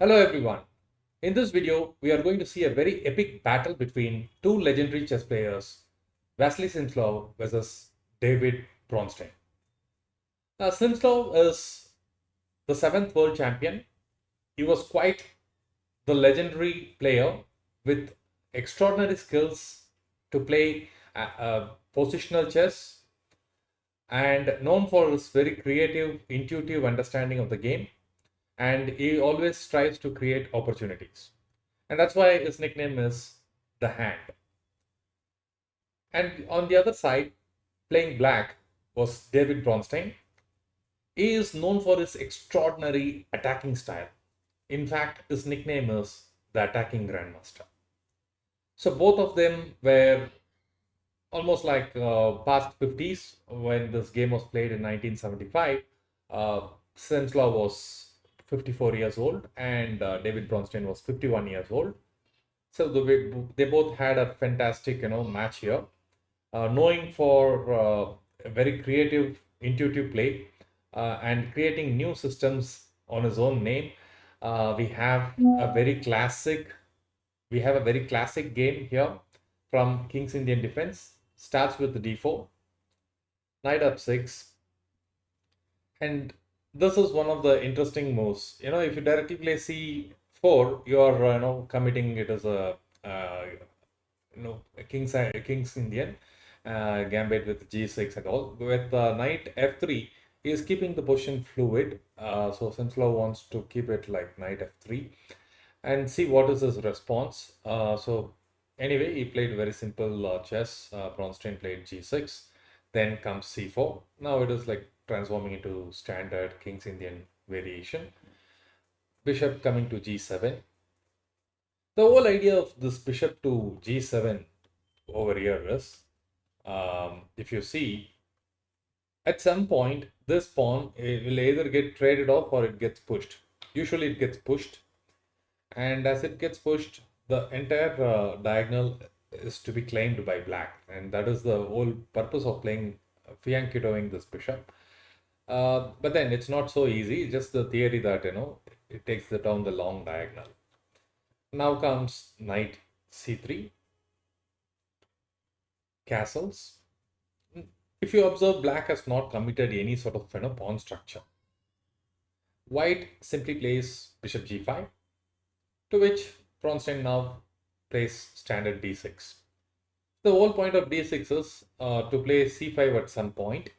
Hello everyone. In this video, we are going to see a very epic battle between two legendary chess players, Vassily Smyslov versus David Bronstein. Now, Smyslov is the seventh world champion. He was quite the legendary player with extraordinary skills to play positional chess and known for his very creative, intuitive understanding of the game. And he always strives to create opportunities. And that's why his nickname is the Hand. And on the other side, playing black was David Bronstein. He is known for his extraordinary attacking style. In fact, his nickname is the Attacking Grandmaster. So both of them were almost like past 50s when this game was played in 1975. Smyslov was 54 years old and David Bronstein was 51 years old. So they both had a fantastic, match here. Knowing for a very creative, intuitive play and creating new systems on his own name, we have a very classic. We have a very classic game here from King's Indian Defense. Starts with the d4, knight up 6, and this is one of the interesting moves. If you directly play c4, you are committing it as a king's Indian gambit with g6 and all. With knight f3, he is keeping the position fluid. So Smyslov wants to keep it like knight f3 and see what is his response. So anyway, he played very simple chess. Bronstein played g6, then comes c4. Now it is like transforming into standard King's Indian variation. Bishop coming to g7. The whole idea of this bishop to g7 over here is, if you see, at some point, this pawn will either get traded off or it gets pushed. Usually it gets pushed. And as it gets pushed, the entire diagonal is to be claimed by black. And that is the whole purpose of playing fianchettoing this bishop. But then it's not so easy. Just the theory that, it takes down the long diagonal. Now comes knight c3, castles. If you observe, black has not committed any sort of pawn structure. White simply plays bishop g5, to which Bronstein now plays standard d6. The whole point of d6 is to play c5 at some point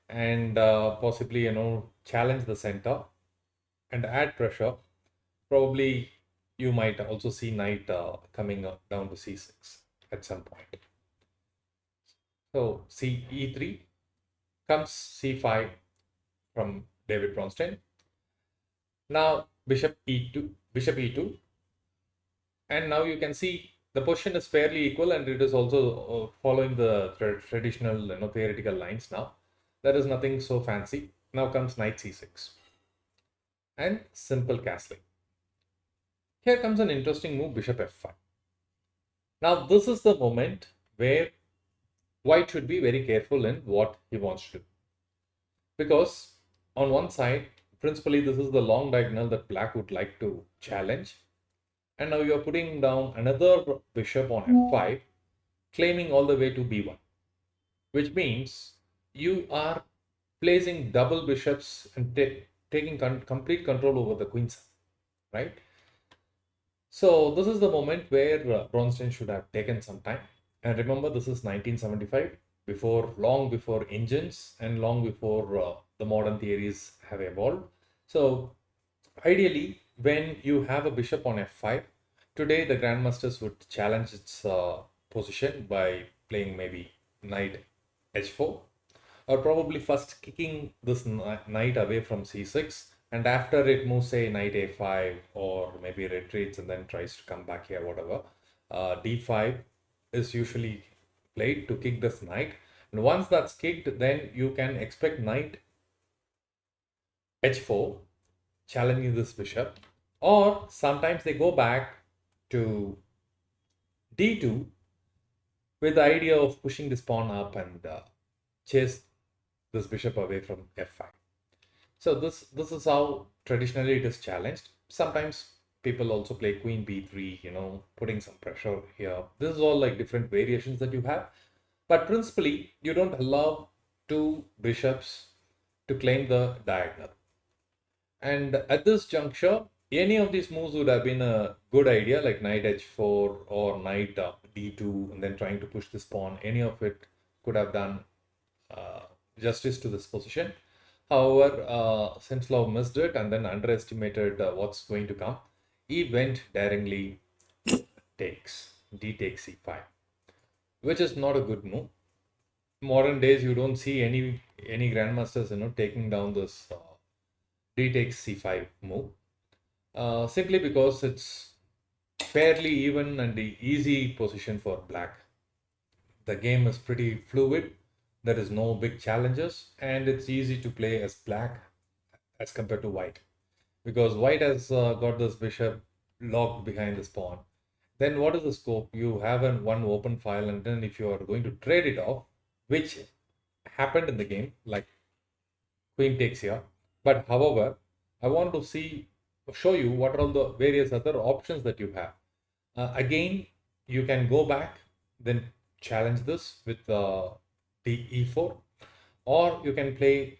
and possibly challenge the center and add pressure. Probably you might also see knight coming down to c6 at some point. So e3 comes c5 from David Bronstein. Now bishop e2, and now you can see the position is fairly equal, and it is also following the traditional theoretical lines. Now there is nothing so fancy. Now comes knight c6 and simple castling. Here comes an interesting move, bishop f5. Now this is the moment where white should be very careful in what he wants to do, because on one side, principally, this is the long diagonal that black would like to challenge, and now you are putting down another bishop on f5, claiming all the way to b1, which means you are placing double bishops and taking complete control over the queen side, right? So this is the moment where Bronstein should have taken some time. And remember, this is 1975, long before engines and long before the modern theories have evolved. So ideally, when you have a bishop on f5, today the grandmasters would challenge its position by playing maybe knight h4, or probably first kicking this knight away from c6, and after it moves, say, knight a5, or maybe retreats and then tries to come back here, whatever. D5 is usually played to kick this knight, and once that's kicked, then you can expect knight h4 challenging this bishop, or sometimes they go back to d2 with the idea of pushing this pawn up and chase this bishop away from f5. So this is how traditionally it is challenged. Sometimes people also play queen b3, putting some pressure here. This is all like different variations that you have. But principally, you don't allow two bishops to claim the diagonal. And at this juncture, any of these moves would have been a good idea, like knight h4 or knight d2, and then trying to push this pawn. Any of it could have done uh, justice to this position. However, Smyslov missed it and then underestimated what's going to come. He went daringly takes, d takes c5, which is not a good move. Modern days, you don't see any grandmasters, taking down this d takes c5 move, simply because it's fairly even and the easy position for black. The game is pretty fluid. There is no big challenges, and it's easy to play as black as compared to white, because white has got this bishop locked behind this pawn. Then what is the scope? You have one open file, and then if you are going to trade it off, which happened in the game, like queen takes here. But however, I want to show you what are all the various other options that you have. Again, you can go back, then challenge this with e4, or you can play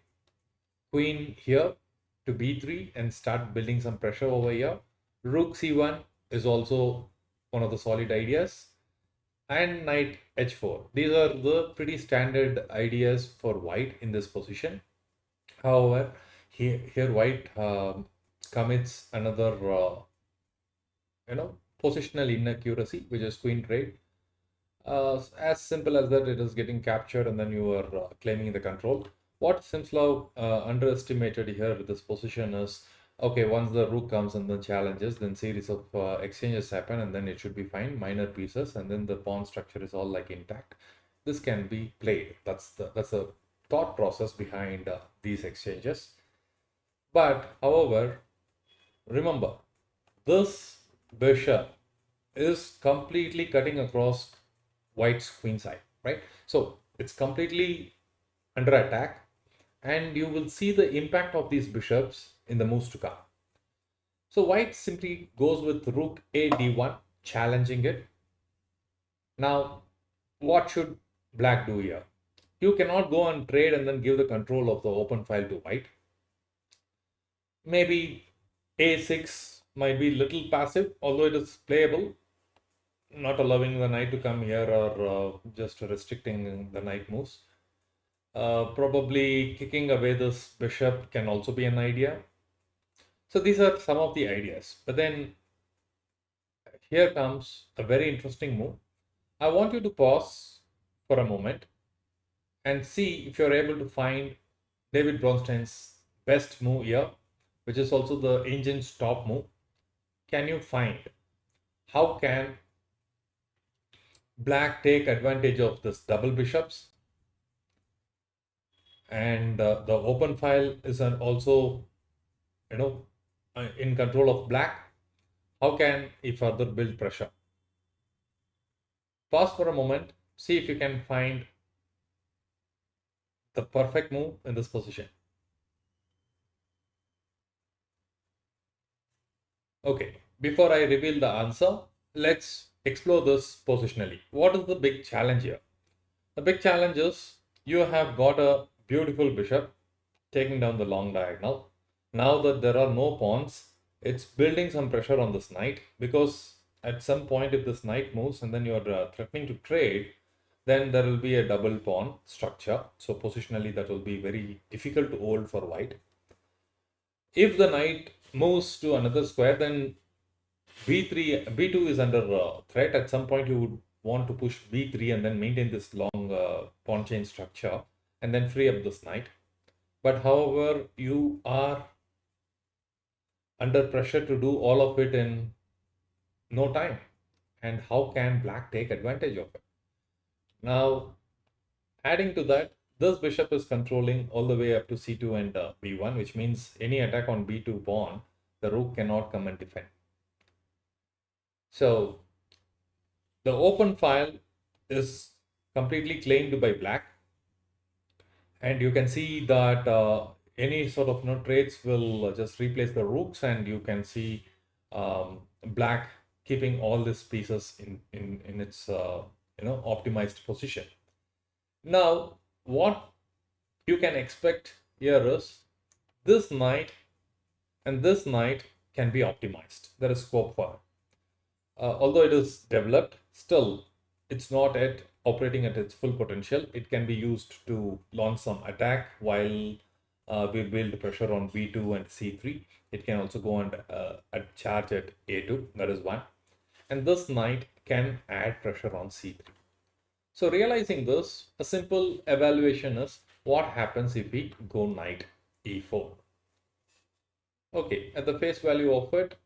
queen here to b3 and start building some pressure over here. Rook c1 is also one of the solid ideas, and knight h4. These are the pretty standard ideas for white in this position. However, here white commits another positional inaccuracy, which is queen trade. As simple as that, it is getting captured and then you are claiming the control. What Smyslov underestimated here with this position is, okay, once the rook comes and the challenges, then series of exchanges happen and then it should be fine, minor pieces, and then the pawn structure is all like intact. This can be played. That's the thought process behind these exchanges. But however, remember, this bishop is completely cutting across white's queen side, right? So it's completely under attack, and you will see the impact of these bishops in the moves to come. So white simply goes with rook a d1, challenging it. Now, what should black do here? You cannot go and trade and then give the control of the open file to white. Maybe a6 might be little passive, although it is playable, not allowing the knight to come here or just restricting the knight moves. Probably kicking away this bishop can also be an idea. So these are some of the ideas. But then here comes a very interesting move. I want you to pause for a moment and see if you're able to find David Bronstein's best move here, which is also the engine's top move. Can you find how can black take advantage of this double bishops? And the open file is also, in control of black. How can he further build pressure? Pause for a moment, see if you can find the perfect move in this position. Okay, before I reveal the answer, let's explore this positionally. What is the big challenge here? The big challenge is you have got a beautiful bishop taking down the long diagonal. Now that there are no pawns, it's building some pressure on this knight, because at some point if this knight moves and then you're threatening to trade, then there will be a double pawn structure. So positionally that will be very difficult to hold for white. If the knight moves to another square, then b3, b2 is under threat. At some point you would want to push b3 and then maintain this long pawn chain structure and then free up this knight. But however, you are under pressure to do all of it in no time. And how can black take advantage of it? Now, adding to that, this bishop is controlling all the way up to c2 and b1, which means any attack on b2 pawn, the rook cannot come and defend. So the open file is completely claimed by black, and you can see that any sort of trades will just replace the rooks, and you can see black keeping all these pieces in its optimized position. Now, what you can expect here is this knight and this knight can be optimized. There is scope for it. Although it is developed, still it's not at operating at its full potential. It can be used to launch some attack while we build pressure on B2 and C3. It can also go and charge at A2, that is one. And this knight can add pressure on C3. So realizing this, a simple evaluation is what happens if we go knight E4. Okay, at the face value of it,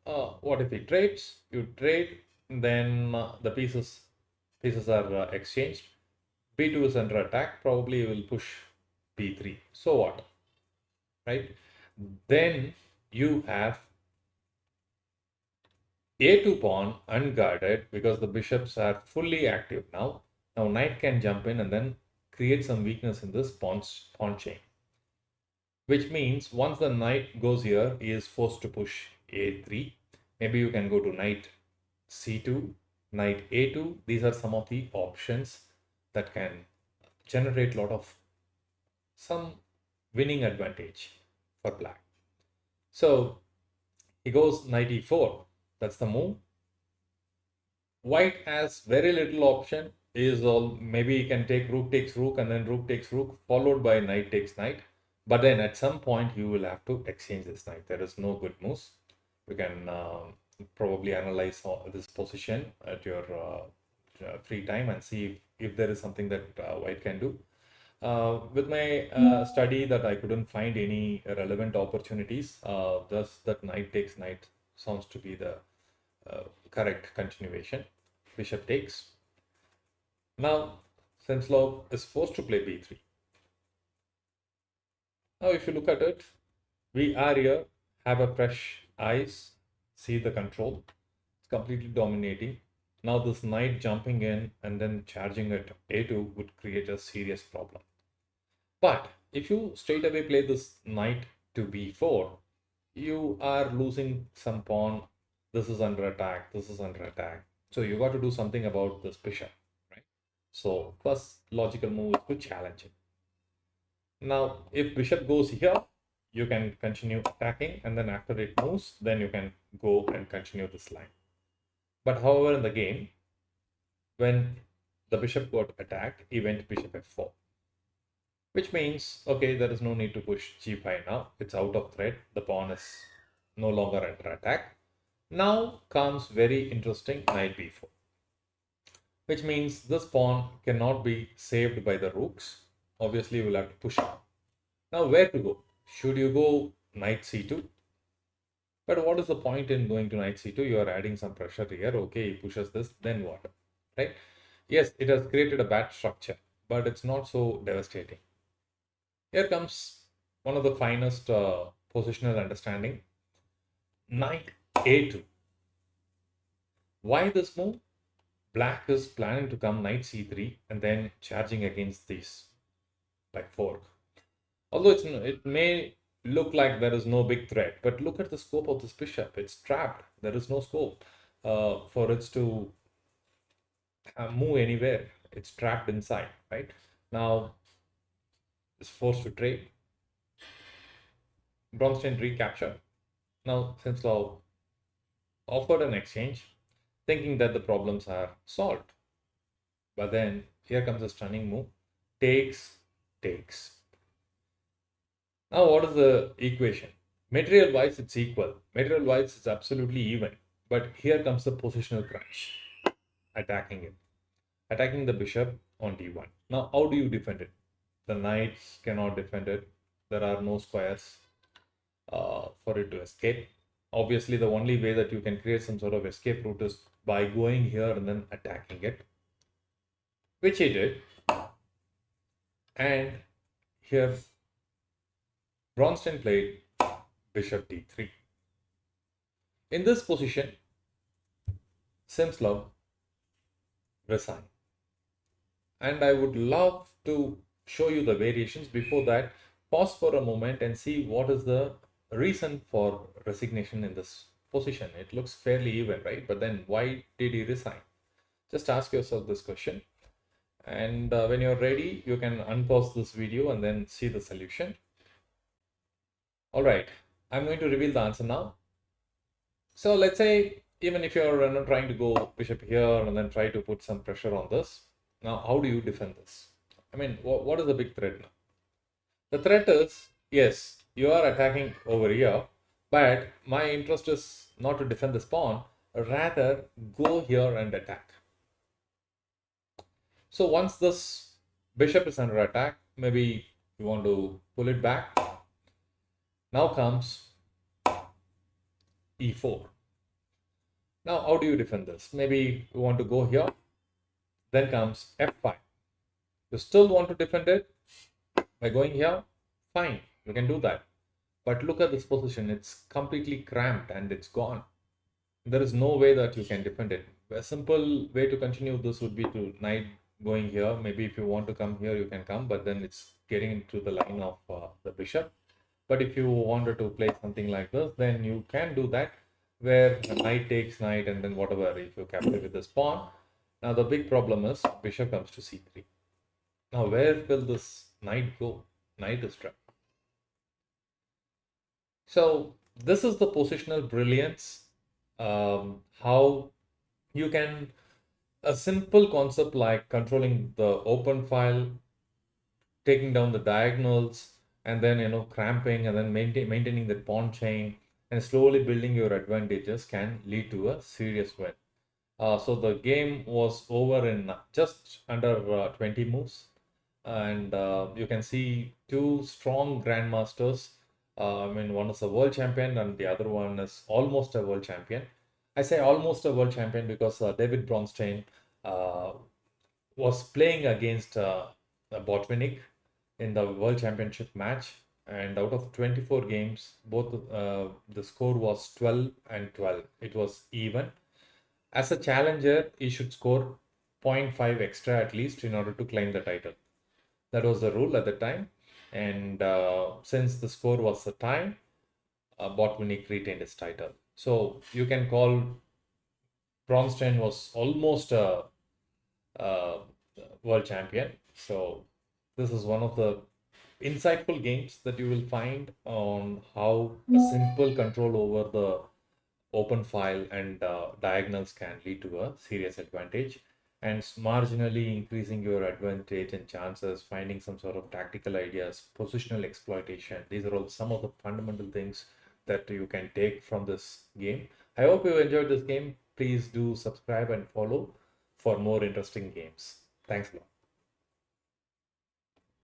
what if he trades? You trade, then the pieces are exchanged. B2 is under attack. Probably you will push B3. So what? Right? Then you have A2 pawn unguarded because the bishops are fully active now. Now knight can jump in and then create some weakness in this pawn chain. Which means once the knight goes here, he is forced to push A3. Maybe you can go to knight C2, knight A2. These are some of the options that can generate a lot of some winning advantage for black. So he goes knight E4. That's the move. White has very little option. Is all maybe he can take rook takes rook and then rook takes rook followed by knight takes knight. But then at some point you will have to exchange this knight. There is no good moves. You can probably analyze this position at your free time and see if there is something that white can do. With my study that I couldn't find any relevant opportunities, thus that knight takes knight sounds to be the correct continuation. Bishop takes. Now Smyslov is forced to play b3. Now if you look at it, we are here, have a fresh eyes, see the control. It's completely dominating. Now this knight jumping in and then charging at a2 would create a serious problem. But if you straight away play this knight to b4, you are losing some pawn. This is under attack, this is under attack. So you got to do something about this bishop, right? So first logical move is to challenge it. Now, if bishop goes here, you can continue attacking, and then after it moves, then you can go and continue this line. But however, in the game, when the bishop got attacked, he went bishop f4. Which means, okay, there is no need to push g5 now. It's out of threat. The pawn is no longer under attack. Now comes very interesting knight b4. Which means this pawn cannot be saved by the rooks. Obviously, you will have to push it. Now, where to go? Should you go knight c2? But what is the point in going to knight c2? You are adding some pressure here. Okay, he pushes this, then what? Right? Yes, it has created a bad structure, but it's not so devastating. Here comes one of the finest positional understanding. Knight a2. Why this move? Black is planning to come knight c3 and then charging against these like fork. Although it may look like there is no big threat, but look at the scope of this bishop. It's trapped. There is no scope for it to move anywhere. It's trapped inside, right? Now, it's forced to trade. Bronstein recapture. Now, Smyslov offered an exchange, thinking that the problems are solved. But then, here comes a stunning move. Takes, takes. Now, what is the equation? Material wise, it's equal. Material wise, it's absolutely even. But here comes the positional crunch. Attacking it. Attacking the bishop on d1. Now, how do you defend it? The knights cannot defend it. There are no squares for it to escape. Obviously, the only way that you can create some sort of escape route is by going here and then attacking it, which he did. And here Bronstein played bishop d3. In this position, Smyslov resigned. And I would love to show you the variations. Before that, pause for a moment and see what is the reason for resignation in this position. It looks fairly even, right? But then why did he resign? Just ask yourself this question. And when you're ready, you can unpause this video and then see the solution. All right, I'm going to reveal the answer now. So let's say even if you're not trying to go bishop here and then try to put some pressure on this. Now, how do you defend this? I mean, what is the big threat now? The threat is, yes, you are attacking over here, but my interest is not to defend this pawn, rather go here and attack. So once this bishop is under attack, maybe you want to pull it back. Now comes e4. Now, how do you defend this? Maybe you want to go here. Then comes f5. You still want to defend it by going here? Fine, you can do that. But look at this position. It's completely cramped and it's gone. There is no way that you can defend it. A simple way to continue this would be to knight going here. Maybe if you want to come here, you can come, but then it's getting into the line of the bishop. But if you wanted to play something like this, then you can do that, where knight takes knight and then whatever, if you capture with this pawn. Now the big problem is bishop comes to c3. Now where will this knight go? Knight is trapped. So this is the positional brilliance. How you can, a simple concept like controlling the open file, taking down the diagonals, and then cramping and then maintaining the pawn chain and slowly building your advantages can lead to a serious win. So the game was over in just under 20 moves, and you can see two strong grandmasters. I mean, one is a world champion and the other one is almost a world champion. I say almost a world champion because David Bronstein uh, was playing against Botvinnik in the World Championship match, and out of 24 games, both the score was 12 and 12. It was even. As a challenger, he should score zero point 0.5 extra at least in order to claim the title. That was the rule at the time, and since the score was a tie, Botvinnik retained his title. So you can call Bronstein was almost a uh, world champion. So this is one of the insightful games that you will find on how a simple control over the open file and diagonals can lead to a serious advantage, and marginally increasing your advantage and chances, finding some sort of tactical ideas, positional exploitation. These are all some of the fundamental things that you can take from this game. I hope you enjoyed this game. Please do subscribe and follow for more interesting games. Thanks a lot.